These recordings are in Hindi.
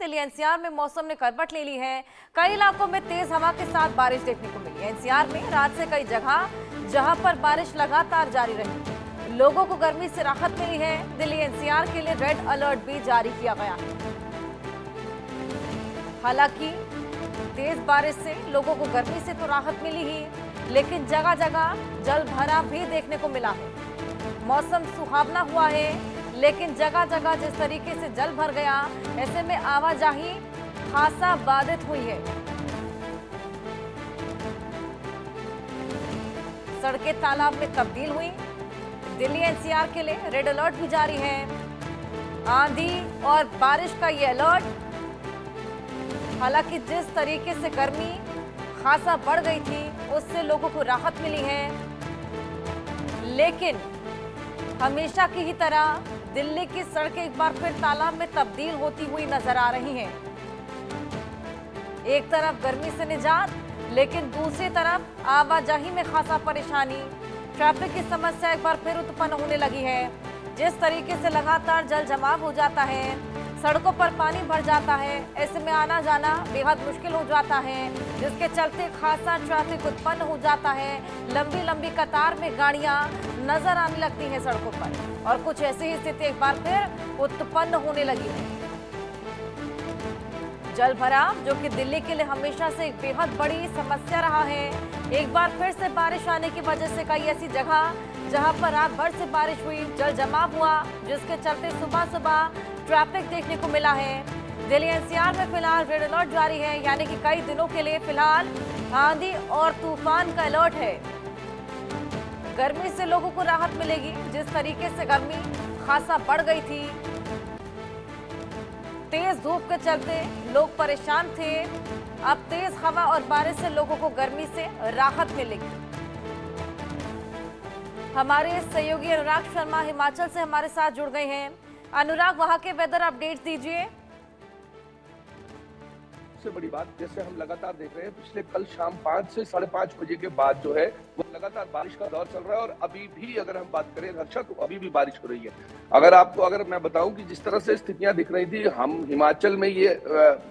दिल्ली एनसीआर में मौसम ने करवट ले ली है। कई इलाकों में तेज हवा के साथ बारिश देखने को मिली है। एनसीआर में रात से कई जगह जहां पर बारिश लगातार जारी रही, लोगों को गर्मी से राहत मिली है। दिल्ली एनसीआर के लिए रेड अलर्ट भी जारी किया गया है। हालांकि तेज बारिश से लोगों को गर्मी से तो राहत मिली ही, लेकिन जगह जगह जल भराव भी देखने को मिला है। मौसम सुहावना हुआ है, लेकिन जगह जगह जिस तरीके से जल भर गया, ऐसे में आवाजाही खासा बाधित हुई है। सड़कें तालाब में तब्दील हुई। दिल्ली एनसीआर के लिए रेड अलर्ट भी जारी है। आंधी और बारिश का ये अलर्ट, हालांकि जिस तरीके से गर्मी खासा बढ़ गई थी, उससे लोगों को राहत मिली है, लेकिन हमेशा की ही तरह दिल्ली की सड़कें एक बार फिर तालाब में तब्दील होती हुई नजर आ रही हैं। एक तरफ गर्मी से निजात, लेकिन दूसरी तरफ आवाजाही में खासा परेशानी, ट्रैफिक की समस्या एक बार फिर उत्पन्न होने लगी है। जिस तरीके से लगातार जल जमाव हो जाता है, सड़कों पर पानी भर जाता है, ऐसे में आना जाना बेहद मुश्किल हो जाता है, जिसके चलते खासा ट्रैफिक उत्पन्न हो जाता है। लंबी लंबी कतार में गाड़ियां नजर आने लगती हैं सड़कों पर, और कुछ ऐसी ही स्थिति एक बार फिर उत्पन्न होने लगी है। जल भराव, जो कि दिल्ली के लिए हमेशा से एक बेहद बड़ी समस्या रहा है, एक बार फिर से बारिश आने की वजह से कई ऐसी जगह जहां पर रात भर से बारिश हुई, जल जमाव हुआ, जिसके चलते सुबह सुबह ट्रैफिक देखने को मिला है। दिल्ली एनसीआर में फिलहाल रेड अलर्ट जारी है, यानी कि कई दिनों के लिए फिलहाल आंधी और तूफान का अलर्ट है। गर्मी से लोगों को राहत मिलेगी। जिस तरीके से गर्मी खासा बढ़ गई थी, तेज धूप के चलते लोग परेशान थे, अब तेज हवा और बारिश से लोगों को गर्मी से राहत मिलेगी। हमारे सहयोगी अनुराग शर्मा हिमाचल से हमारे साथ जुड़ गए हैं। अनुराग, वहां के वेदर अपडेट दीजिए। सबसे बड़ी बात, जैसे हम लगातार देख रहे हैं, पिछले कल शाम 5 से 5:30 बजे के बाद जो है वो लगातार बारिश का दौर चल रहा है, और अभी भी अगर हम बात करें हर्षा, तो अभी भी बारिश हो रही है। अगर मैं बताऊं कि जिस तरह से स्थितियां दिख रही थी, हम हिमाचल में ये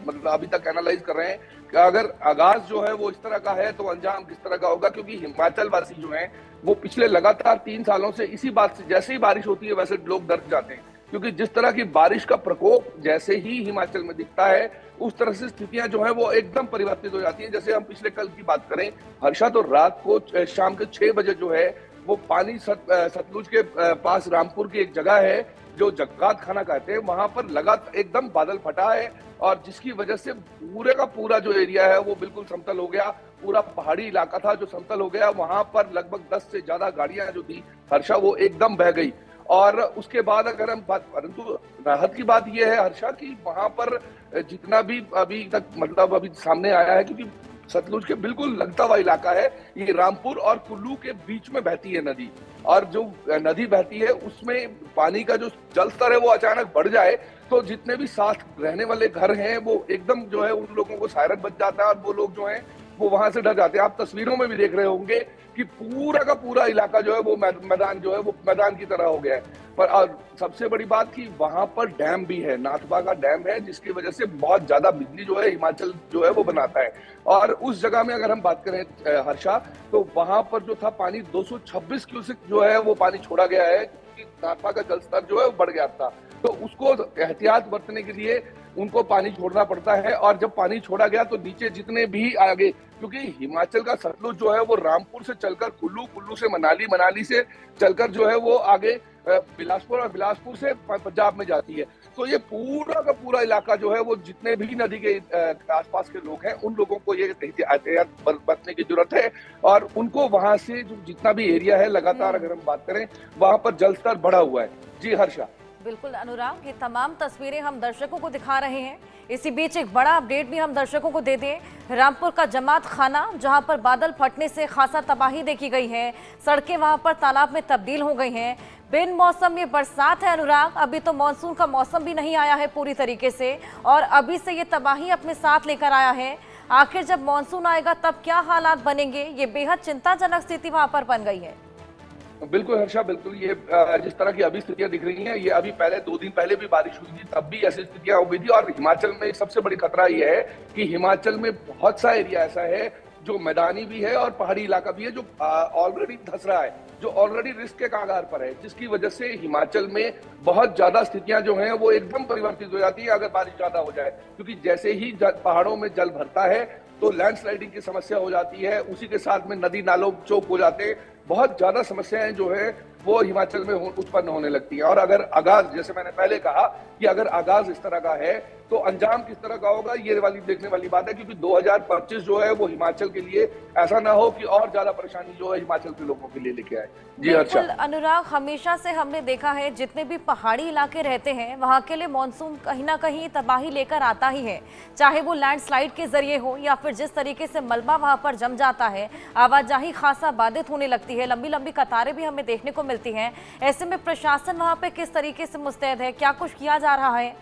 मतलब अभी तक एनालाइज कर रहे हैं कि अगर आगाज जो है वो इस तरह का है तो अंजाम किस तरह का होगा, क्योंकि हिमाचल वासी जो है वो पिछले लगातार 3 सालों से इसी बात से, जैसे ही बारिश होती है वैसे लोग डर जाते हैं, क्योंकि जिस तरह की बारिश का प्रकोप जैसे ही हिमाचल में दिखता है, उस तरह से स्थितियां जो है वो एकदम परिवर्तित हो जाती हैं। जैसे हम पिछले कल की बात करें हर्षा, तो रात को शाम के 6 बजे जो है वो पानी सतलुज के पास रामपुर की एक जगह है जो जग्गात खाना कहते हैं, वहां पर लगातार एकदम बादल फटा है, और जिसकी वजह से पूरे का पूरा जो एरिया है वो बिल्कुल समतल हो गया। पूरा पहाड़ी इलाका था जो समतल हो गया। वहां पर लगभग 10 से ज्यादा गाड़ियां जो थी हर्षा, वो एकदम बह गई। और उसके बाद अगर हम बात, परंतु राहत की बात यह है हर्षा कि वहां पर जितना भी अभी तक मतलब अभी सामने आया है, क्योंकि सतलुज के बिल्कुल लगता हुआ इलाका है, ये रामपुर और कुल्लू के बीच में बहती है नदी, और जो नदी बहती है उसमें पानी का जो जल स्तर है वो अचानक बढ़ जाए तो जितने भी साथ रहने वाले घर हैं वो एकदम जो है उन लोगों को सायरन बच जाता है, और वो लोग जो हैं वो वहां से डर जाते हैं। आप तस्वीरों में भी देख रहे होंगे कि पूरा का पूरा इलाका जो है वो मैदान जो है वो मैदान की तरह हो गया है। पर और सबसे बड़ी बात कि वहां पर डैम भी है, नाथपा का डैम है, जिसकी वजह से बहुत ज्यादा बिजली जो है हिमाचल जो है वो बनाता है। और उस जगह में अगर हम बात करें हर्षा, तो वहां पर जो था पानी 226 क्यूसेक जो है वो पानी छोड़ा गया है, क्योंकि नाथपा का जल स्तर जो है वो बढ़ गया था, तो उसको एहतियात बरतने के लिए उनको पानी छोड़ना पड़ता है। और जब पानी छोड़ा गया तो नीचे जितने भी आगे, क्योंकि हिमाचल का सतलुज जो है वो रामपुर से चलकर कुल्लू, कुल्लू से मनाली, मनाली से चलकर जो है वो आगे बिलासपुर, और बिलासपुर से पंजाब में जाती है। तो ये पूरा का पूरा इलाका जो है वो जितने भी नदी के आसपास के लोग हैं उन लोगों को ये एहतियात बरतने की जरूरत है, और उनको वहां से जो जितना भी एरिया है लगातार अगर हम बात करें वहां पर जल स्तर बढ़ा हुआ है। जी हर्षा। बिल्कुल अनुराग, ये तमाम तस्वीरें हम दर्शकों को दिखा रहे हैं। इसी बीच एक बड़ा अपडेट भी हम दर्शकों को दे दें। रामपुर का जमात खाना, जहां पर बादल फटने से खासा तबाही देखी गई है, सड़कें वहां पर तालाब में तब्दील हो गई हैं। बिन मौसम ये बरसात है अनुराग, अभी तो मानसून का मौसम भी नहीं आया है पूरी तरीके से, और अभी से ये तबाही अपने साथ लेकर आया है। आखिर जब मानसून आएगा तब क्या हालात बनेंगे, ये बेहद चिंताजनक स्थिति वहां पर बन गई है। बिल्कुल हर्षा, बिल्कुल ये जिस तरह की अभी स्थितियां दिख रही हैं, ये अभी पहले 2 दिन पहले भी बारिश हुई थी, तब भी ऐसी स्थितियां हुई थी। और हिमाचल में एक सबसे बड़ी खतरा ये है कि हिमाचल में बहुत सा एरिया ऐसा है जो मैदानी भी है और पहाड़ी इलाका भी है, जो ऑलरेडी धंस रहा है, जो ऑलरेडी रिस्क के कगार पर है, जिसकी वजह से हिमाचल में बहुत ज्यादा स्थितियां जो हैं वो एकदम परिवर्तित हो जाती है अगर बारिश ज्यादा हो जाए। क्योंकि जैसे ही पहाड़ों में जल भरता है तो लैंडस्लाइडिंग की समस्या हो जाती है, उसी के साथ में नदी नालों चौक हो जाते हैं, बहुत ज्यादा समस्याएं जो है वो हिमाचल में उत्पन्न होने लगती है। और अगर आगाज, जैसे मैंने पहले कहा कि अगर आगाज इस तरह का है तो अंजाम किस तरह का होगा, ये वाली देखने वाली बात है। क्योंकि 2025 जो है वो हिमाचल के लिए ऐसा ना हो कि और ज्यादा परेशानी जो है हिमाचल के लोगों के लिए लेके आए। जी हर्षा। अनुराग, हमेशा से हमने देखा है जितने भी पहाड़ी इलाके रहते हैं वहां के लिए मॉनसून कहीं ना कहीं तबाही लेकर आता ही है, चाहे वो लैंडस्लाइड के जरिए हो या फिर जिस तरीके से मलबा वहां पर जम जाता है, आवाजाही खासा बाधित होने लगती है, लंबी लंबी कतारें भी हमें देखने को मिलती हैं। ऐसे में प्रशासन वहां पे किस तरीके से मुस्तैद है, क्या कुछ किया जा रहा है?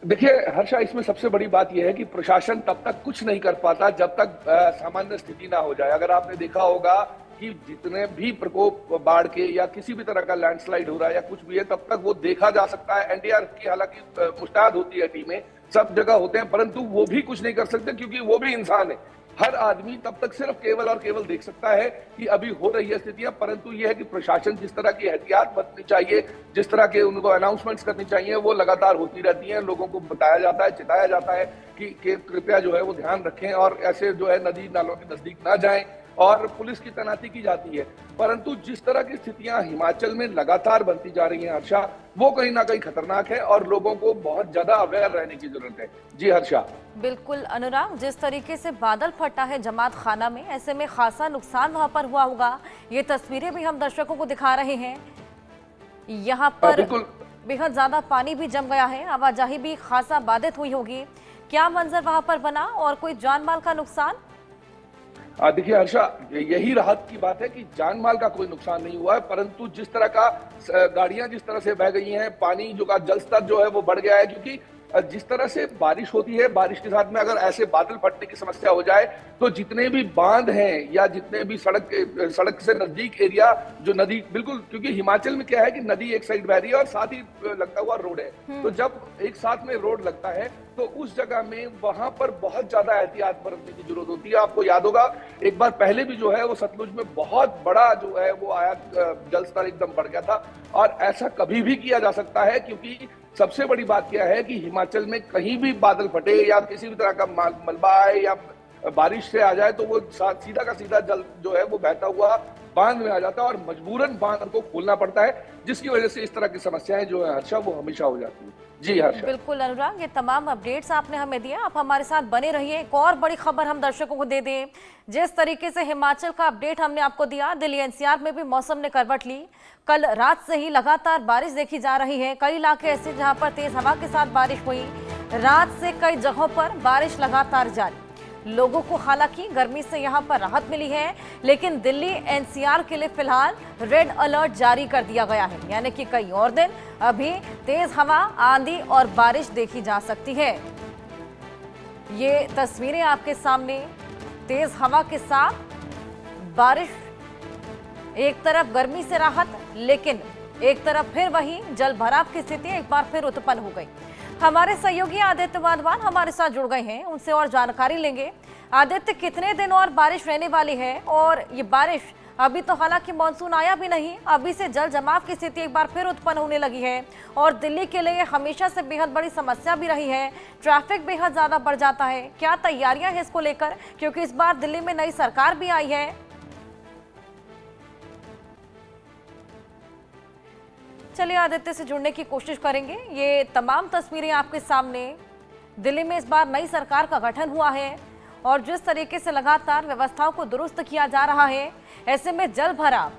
देखिए हर्षा, इसमें सबसे बड़ी बात यह है कि प्रशासन तब तक कुछ नहीं कर पाता जब तक सामान्य स्थिति ना हो जाए। अगर आपने देखा होगा कि जितने भी प्रकोप बाढ़ के या किसी भी तरह का लैंडस्लाइड हो रहा है या कुछ भी है, तब तक वो देखा जा सकता है। एनडीआरएफ की हालांकि मुस्तैद होती है टीमें, सब जगह होते हैं, परंतु वो भी कुछ नहीं कर सकते क्योंकि वो भी इंसान है। हर आदमी तब तक सिर्फ केवल और केवल देख सकता है कि अभी हो रही है स्थितियां, परंतु यह है कि प्रशासन जिस तरह की एहतियात बरतनी चाहिए, जिस तरह के उनको अनाउंसमेंट्स करनी चाहिए, वो लगातार होती रहती हैं। लोगों को बताया जाता है, चिताया जाता है कि कृपया जो है वो ध्यान रखें और ऐसे जो है नदी नालों के नजदीक ना जाएं, और पुलिस की तैनाती की जाती है। परंतु जिस तरह की स्थितियां हिमाचल में लगातार बनती जा रही हैं हर्षा, वो कहीं ना कहीं खतरनाक है और लोगों को बहुत ज्यादा अवेयर रहने की जरूरत है। जी हर्षा। बिल्कुल अनुराग, जिस तरीके से बादल फटा है जमात खाना में, ऐसे में खासा नुकसान वहां पर हुआ होगा। ये तस्वीरें भी हम दर्शकों को दिखा रहे हैं। यहाँ पर बेहद ज्यादा पानी भी जम गया है, आवाजाही भी खासा बाधित हुई होगी। क्या मंजर वहां पर बना और कोई जान माल का नुकसान? देखिए हर्षा, यही राहत की बात है कि जान माल का कोई नुकसान नहीं हुआ है, परंतु जिस तरह का गाड़ियां जिस तरह से बह गई हैं, पानी जो का जल स्तर जो है वो बढ़ गया है। क्योंकि जिस तरह से बारिश होती है, बारिश के साथ में अगर ऐसे बादल फटने की समस्या हो जाए तो जितने भी बांध हैं या जितने भी सड़क से नजदीक एरिया जो नदी, बिल्कुल, क्योंकि हिमाचल में क्या है कि नदी एक साइड बह रही है और साथ ही लगता हुआ रोड है, तो जब एक साथ में रोड लगता है तो उस जगह में वहां पर बहुत ज्यादा एहतियात बरतने की जरूरत होती है। आपको याद होगा एक बार पहले भी जो है वो सतलुज में बहुत बड़ा जो है वो आया, जल स्तर एकदम बढ़ गया था, और ऐसा कभी भी किया जा सकता है। क्योंकि सबसे बड़ी बात क्या है कि हिमाचल में कहीं भी बादल फटे या किसी भी तरह का मलबा आए या बारिश से आ जाए तो वो सीधा का सीधा जल जो है वो बहता हुआ बांध में आ जाता है और मजबूरन बांध को खोलना पड़ता है, जिसकी वजह से इस तरह की समस्याएं जो है हर्षा वो हमेशा हो जाती है। जी हर्षा। बिल्कुल अनुराग, ये तमाम अपडेट्स आपने हमें दिया, आप हमारे साथ बने रहिए। एक और बड़ी खबर हम दर्शकों को दे दें, जिस तरीके से हिमाचल का अपडेट हमने आपको दिया, दिल्ली एनसीआर में भी मौसम ने करवट ली। कल रात से ही लगातार बारिश देखी जा रही है। कई इलाके ऐसे जहां पर तेज हवा के साथ बारिश हुई। रात से कई जगहों पर बारिश लगातार जारी। लोगों को हालांकि गर्मी से यहां पर राहत मिली है, लेकिन दिल्ली एनसीआर के लिए फिलहाल रेड अलर्ट जारी कर दिया गया है, यानी कि कई और दिन अभी तेज हवा, आंधी और बारिश देखी जा सकती है। ये तस्वीरें आपके सामने, तेज हवा के साथ बारिश, एक तरफ गर्मी से राहत, लेकिन एक तरफ फिर वही जल भराव की स्थिति एक बार फिर उत्पन्न हो गई। हमारे सहयोगी आदित्य वाधवान हमारे साथ जुड़ गए हैं, उनसे और जानकारी लेंगे। आदित्य, कितने दिन और बारिश रहने वाली है? और ये बारिश अभी तो हालांकि मानसून आया भी नहीं, अभी से जल जमाव की स्थिति एक बार फिर उत्पन्न होने लगी है और दिल्ली के लिए हमेशा से बेहद बड़ी समस्या भी रही है। ट्रैफिक बेहद ज्यादा बढ़ जाता है। क्या तैयारियां हैं इसको लेकर, क्योंकि इस बार दिल्ली में नई सरकार भी आई है? चलिए आदित्य से जुड़ने की कोशिश करेंगे। ये तमाम तस्वीरें आपके सामने, दिल्ली में इस बार नई सरकार का गठन हुआ है और जिस तरीके से लगातार व्यवस्थाओं को दुरुस्त किया जा रहा है, ऐसे में जल भराव,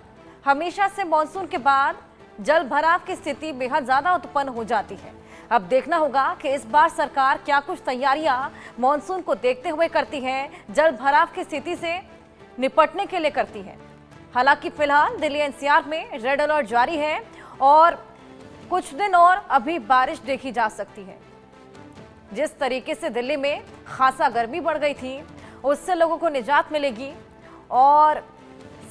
हमेशा से मानसून के बाद जल भराव की स्थिति बेहद ज्यादा उत्पन्न हो जाती है। अब देखना होगा कि इस बार सरकार क्या कुछ तैयारियां मानसून को देखते हुए करती है, जल भराव की स्थिति से निपटने के लिए करती है। हालांकि फिलहाल दिल्ली एनसीआर में रेड अलर्ट जारी है और कुछ दिन और अभी बारिश देखी जा सकती है। जिस तरीके से दिल्ली में खासा गर्मी बढ़ गई थी, उससे लोगों को निजात मिलेगी और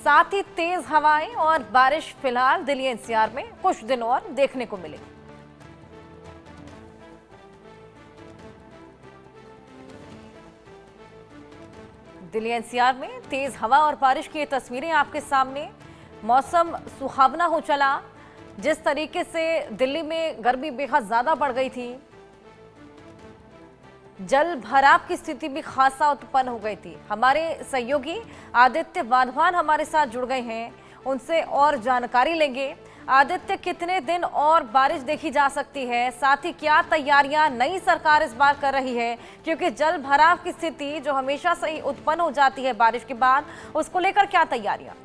साथ ही तेज हवाएं और बारिश फिलहाल दिल्ली एनसीआर में कुछ दिन और देखने को मिलेगी। दिल्ली एनसीआर में तेज हवा और बारिश की तस्वीरें आपके सामने। मौसम सुहावना हो चला। जिस तरीके से दिल्ली में गर्मी बेहद ज्यादा बढ़ गई थी, जल भराव की स्थिति भी खासा उत्पन्न हो गई थी। हमारे सहयोगी आदित्य वाधवान हमारे साथ जुड़ गए हैं, उनसे और जानकारी लेंगे। आदित्य, कितने दिन और बारिश देखी जा सकती है? साथ ही क्या तैयारियां नई सरकार इस बार कर रही है? क्योंकि जल भराव की स्थिति जो हमेशा से ही उत्पन्न हो जाती है बारिश के बाद, उसको लेकर क्या तैयारियां?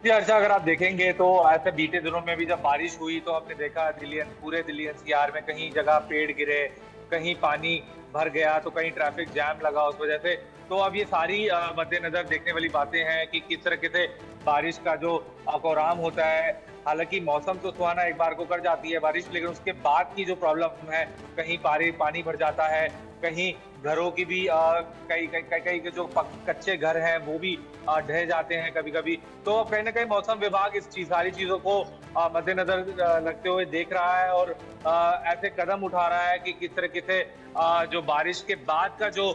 जी हर्षा, अगर आप देखेंगे तो ऐसे बीते दिनों में भी जब बारिश हुई तो हमने देखा पूरे दिल्ली एनसीआर में कहीं जगह पेड़ गिरे, कहीं पानी भर गया, तो कहीं ट्रैफिक जैम लगा उस वजह से। तो अब ये सारी मद्देनजर देखने वाली बातें हैं कि किस तरीके से बारिश का जो कोहराम होता है। हालांकि मौसम तो सुहाना एक बार को कर जाती है बारिश, लेकिन उसके बाद की जो प्रॉब्लम है, कहीं पानी भर जाता है, कहीं घरों की भी कई के जो कच्चे घर हैं वो भी ढह जाते हैं कभी कभी। तो कहीं ना कहीं मौसम विभाग सारी चीजों को मद्देनजर रखते हुए देख रहा है और ऐसे कदम उठा रहा है कि किस तरीके से जो बारिश के बाद का जो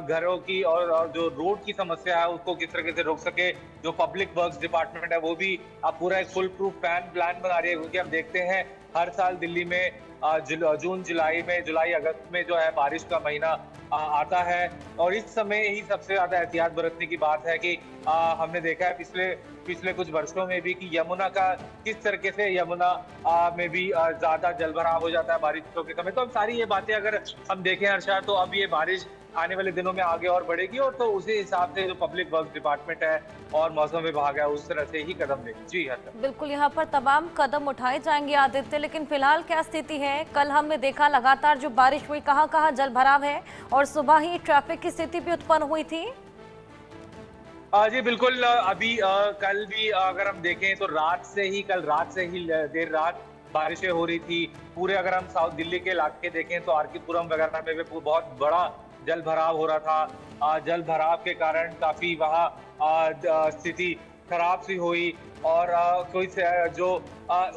घरों की और जो रोड की समस्या है उसको किस तरीके से रोक सके। जो पब्लिक वर्क्स डिपार्टमेंट है वो भी पूरा एक फुल प्रूफ प्लान बना रही है, क्योंकि हम देखते हैं हर साल दिल्ली में जुलाई अगस्त में जो है बारिश का महीना आता है और इस समय ही सबसे ज्यादा एहतियात बरतने की बात है कि हमने देखा है पिछले कुछ वर्षों में भी कि यमुना का किस तरीके से यमुना में भी ज्यादा जलभराव हो जाता है बारिशों के समय। तो अब सारी ये बातें अगर हम देखें हर्षा, तो अब ये बारिश आने वाले दिनों में आगे और बढ़ेगी और तो उसी हिसाब से जो पब्लिक वर्क डिपार्टमेंट है और मौसम विभाग है उस तरह से ही कदम लेंगे। जी हर्षा, बिल्कुल, यहाँ पर तमाम कदम उठाए जाएंगे आदित्य, लेकिन फिलहाल क्या स्थिति है? कल हमने देखा लगातार जो बारिश हुई, कहाँ कहाँ जल भराव है और सुबह ही ट्रैफिक की स्थिति भी उत्पन्न हुई थी। जी बिल्कुल, अभी कल भी अगर हम देखें तो कल रात से ही देर रात बारिशें हो रही थी। पूरे अगर हम साउथ दिल्ली के इलाके देखें तो आरकेपुरम वगैरह में भी बहुत बड़ा जल भराव हो रहा था। जल भराव के कारण काफी वहाँ स्थिति खराब सी हुई और कोई जो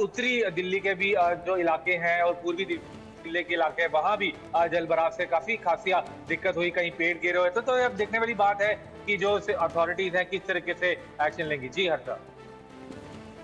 उत्तरी दिल्ली के भी जो इलाके हैं और पूर्वी जिले के इलाके हैं वहां भी जल भराव से काफी खासिया दिक्कत हुई, कहीं पेड़ गिरे हुए। तो अब देखने वाली बात है कि जो अथॉरिटीज हैं किस तरीके से एक्शन लेंगी। जी हर्षा।